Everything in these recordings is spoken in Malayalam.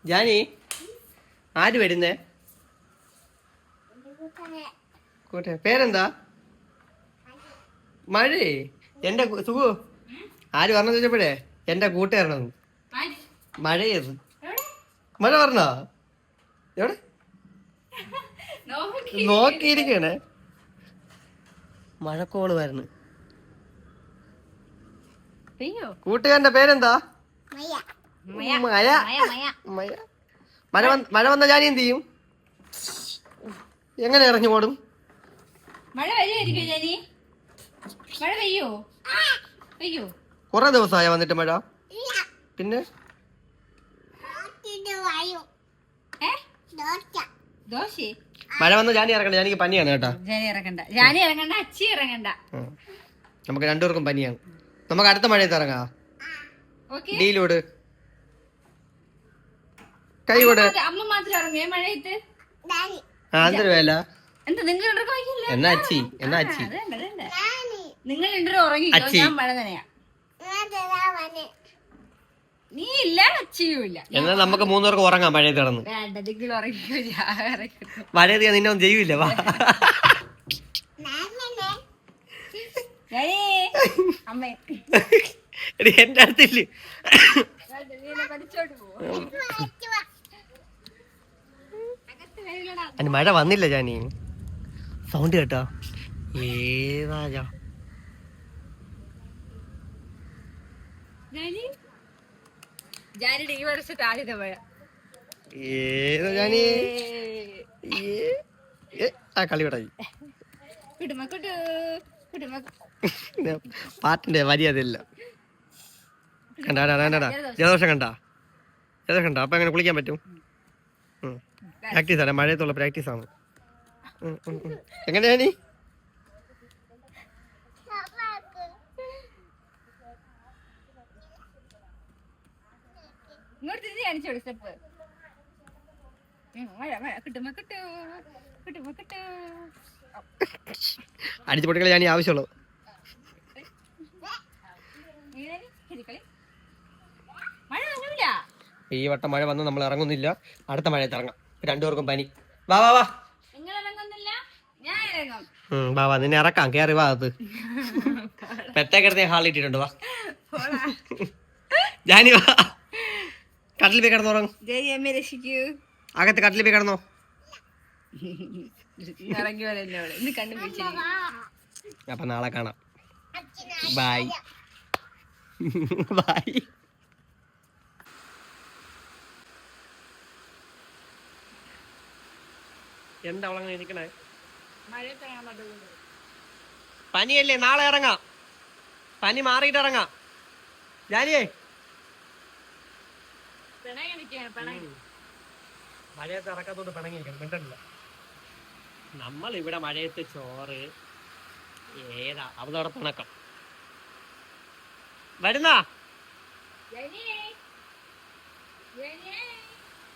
ജാനി ആര് വരുന്നേ? കൂട്ടുകാരൻ പേരെന്താ? മഴേ എന്റെ സുഖു ആര് പറഞ്ഞ ചോദിച്ചപ്പോഴേ എന്റെ കൂട്ടുകാരനെന്ന്. മഴയത് മഴ പറഞ്ഞോ? എവിടെ നോക്കിയിരിക്കണേ? മഴക്കോള് വരുന്നു. കൂട്ടുകാരന്റെ പേരെന്താ? മഴ. മഴ വന്ന ജാനി എന്ത് ചെയ്യും? എങ്ങനെ ഇറങ്ങി ഓടും? മഴ പെയ്യായിരിക്കും ജാനി. മഴ പെയ്യോ? പെയ്യോ? കൊറേ ദിവസമായ വന്നിട്ട് മഴ. പിന്നെ മഴ വന്ന ജാനി ഇറങ്ങണ്ട. ജാനിക്ക് പനിയാണ് കേട്ടാ. ജാനി ഇറങ്ങണ്ട, ജാനി ഇറങ്ങണ്ട, അച്ചി ഇറങ്ങണ്ട. നമുക്ക് രണ്ടുപേർക്കും പനിയാണ്. നമുക്ക് അടുത്ത മഴയത്ത് ഇറങ്ങാ. ഡീലോട് കൈ കൂടെ അമ്മ മാത്രം ഇറങ്ങിയ മഴയത്ത്. എന്തൊരു വേല എന്താ നിങ്ങൾ എന്നാ അച്ചി എന്നാ അച്ചി നിങ്ങൾ രണ്ടുപേരും ഉറങ്ങിക്കോ. ഞാൻ മഴ നനയാ. നീ ഇല്ല, അച്ചിയും ഇല്ല. എന്നാ നമുക്ക് മൂന്നുപേർക്ക് ഉറങ്ങാം മഴയത്ത് കിടന്ന്. വേണ്ട, നിങ്ങൾ ഉറങ്ങിക്കോ. മഴയത്ത് നിന്നെ ഒന്നും ചെയ്യൂല. വാ അമ്മേ എന്റെ അടുത്തില്ല. അനി മഴ വന്നില്ല ജാനി. സൗണ്ട് കേട്ടോ? ഏതാ ജാനിയുടെ ഈ വർഷത്തെ ആദ്യത്തെ മഴ. ഏതാ ജാനി? ആ കളിവിടായി പാട്ടിന്റെ മര്യാദയില്ല. കണ്ടാ ജലദോഷം കണ്ടാ? ജലദോഷം കണ്ടാ? അപ്പൊ എങ്ങനെ കുളിക്കാൻ പറ്റും? പ്രാക്ടീസ് ആണ്, മഴയത്തുള്ള പ്രാക്ടീസ് ആണ്. എങ്ങനെയാ നീ? അടിച്ചു പൊട്ടിക്കളി ഞാൻ ആവശ്യമുള്ളൂ. ഈ വട്ടം മഴ വന്ന് നമ്മൾ ഇറങ്ങുന്നില്ല. അടുത്ത മഴയത്ത് ഇറങ്ങാം. രണ്ടുപേർക്കും പനി. വാ വാ വാ വാ വാ നിന്നെ ഇറക്കാം. കേറി വാ. അത് പെത്തേക്കെടുത്ത് ഹാളിൽ ഇട്ടിട്ടുണ്ട്. വാ ജാനി വാ. കട്ടിൽ പോയി കിടന്നുറങ്ങും. അകത്ത് കട്ടിൽ പോയി കിടന്നോ. അപ്പൊ നാളെ കാണാം. Bye bye. എന്താ അവളങ്ങനെ ഇരിക്കണേ? പനിയല്ലേ? നാളെ ഇറങ്ങാം. പനി മാറിയിട്ട് ഇറങ്ങാം. ജാനിയേ മഴയത്ത് ഇറക്കാത്തോണ്ട് പിണങ്ങിയിരിക്കണം. മിണ്ടല്ല. നമ്മൾ ഇവിടെ മഴയത്ത് ചോറ് ഏതാ അവതോടെ പിണക്കം വരുന്ന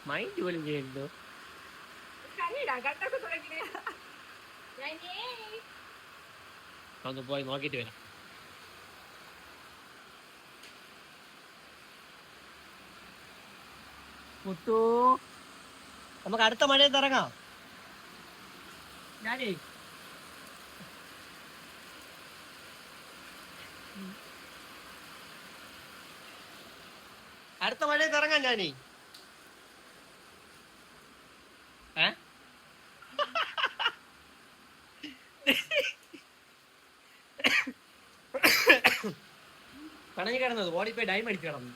മൈൻഡ് പോലും ചെയ്യല്ലോ. ഒന്ന് പോയി നോക്കിട്ട് വരാം. മുത്തു നമുക്ക് അടുത്ത മഴയത്ത് ഇറങ്ങാം. ഞാനേ അടുത്ത മഴയത്ത് ഇറങ്ങാം. ഞാനേ പണഞ്ഞു കിടന്നത് ഓടിപ്പോയി ഡൈം അടിച്ചു കിടന്നു.